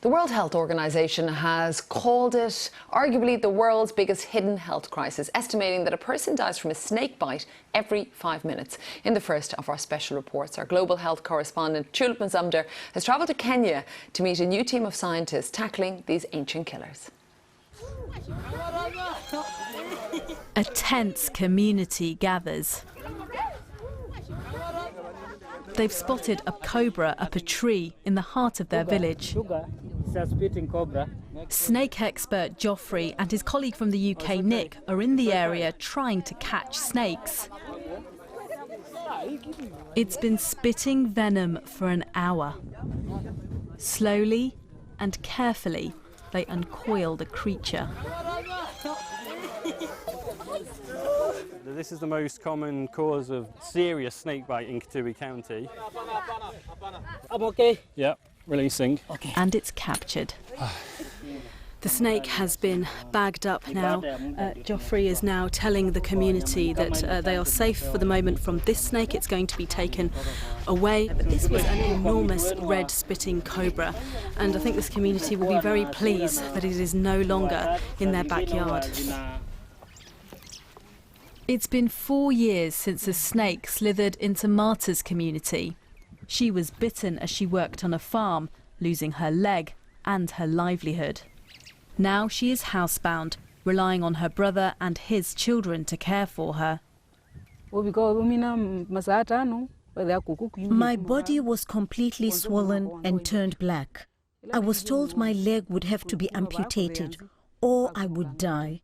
The World Health Organization has called it arguably the world's biggest hidden health crisis, estimating that a person dies from a snake bite every 5 minutes. In the first of our special reports, our global health correspondent Tulip Mazumdar has travelled to Kenya to meet a new team of scientists tackling these ancient killers. A tense community gathers. They've spotted a cobra up a tree in the heart of their village. Snake expert Geoffrey and his colleague from the UK, Nick, are in the area trying to catch snakes. It's been spitting venom for an hour. Slowly and carefully, they uncoil the creature. This is the most common cause of serious snakebite in Kitui County. I'm okay. Yep, releasing. Okay. And it's captured. The snake has been bagged up now. Geoffrey is now telling the community that they are safe for the moment from this snake. It's going to be taken away. But this was an enormous red spitting cobra, and I think this community will be very pleased that it is no longer in their backyard. It's been 4 years since a snake slithered into Marta's community. She was bitten as she worked on a farm, losing her leg and her livelihood. Now she is housebound, relying on her brother and his children to care for her. My body was completely swollen and turned black. I was told my leg would have to be amputated or I would die.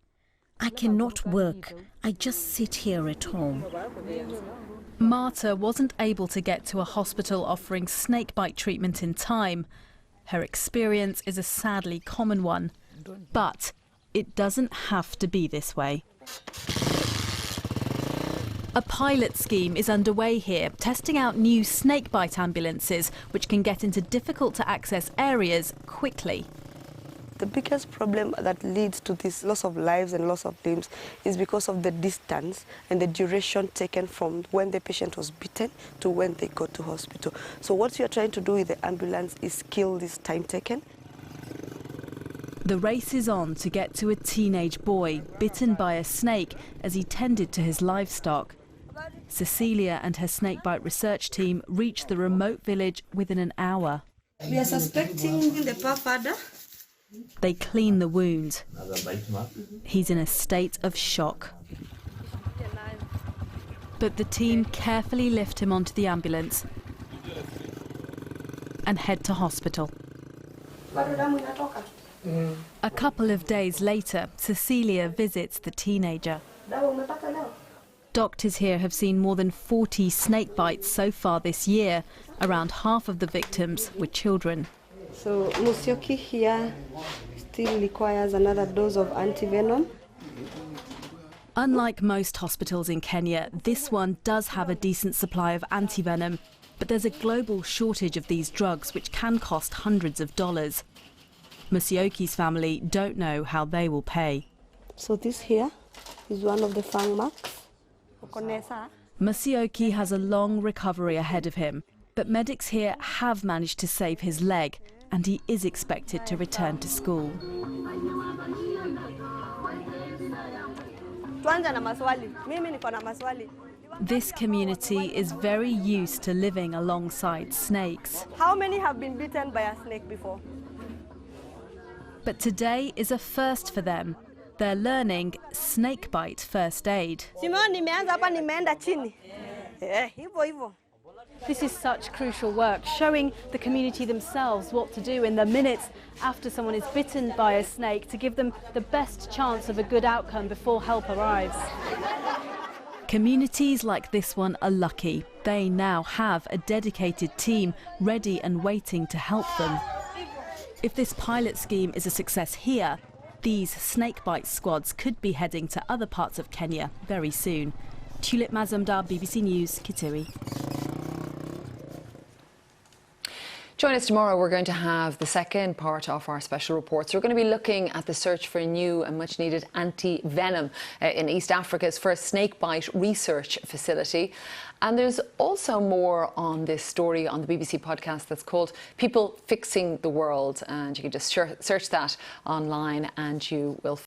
I cannot work. I just sit here at home. Marta wasn't able to get to a hospital offering snakebite treatment in time. Her experience is a sadly common one, but it doesn't have to be this way. A pilot scheme is underway here, testing out new snakebite ambulances, which can get into difficult to access areas quickly. The biggest problem that leads to this loss of lives and loss of limbs is because of the distance and the duration taken from when the patient was bitten to when they got to hospital. So what we are trying to do with the ambulance is kill this time taken. The race is on to get to a teenage boy bitten by a snake as he tended to his livestock. Cecilia and her snakebite research team reached the remote village within an hour. We are suspecting the pufferder. They clean the wound. He's in a state of shock. But the team carefully lift him onto the ambulance and head to hospital. A couple of days later, Cecilia visits the teenager. Doctors here have seen more than 40 snake bites so far this year. Around half of the victims were children. So Musyoki here still requires another dose of antivenom. Unlike most hospitals in Kenya, this one does have a decent supply of antivenom, but there's a global shortage of these drugs which can cost hundreds of dollars. Musyoki's family don't know how they will pay. So this here is one of the fang marks. Musyoki has a long recovery ahead of him, but medics here have managed to save his leg, and he is expected to return to school. This community is very used to living alongside snakes. How many have been bitten by a snake before? But today is a first for them. They're learning snakebite first aid. This is such crucial work, showing the community themselves what to do in the minutes after someone is bitten by a snake to give them the best chance of a good outcome before help arrives. Communities like this one are lucky. They now have a dedicated team ready and waiting to help them. If this pilot scheme is a success here, these snakebite squads could be heading to other parts of Kenya very soon. Tulip Mazumdar, BBC News, Kitui. Join us tomorrow. We're going to have the second part of our special reports. We're going to be looking at the search for a new and much needed anti-venom in East Africa's first snakebite research facility. And there's also more on this story on the BBC podcast that's called People Fixing the World. And you can just search that online and you will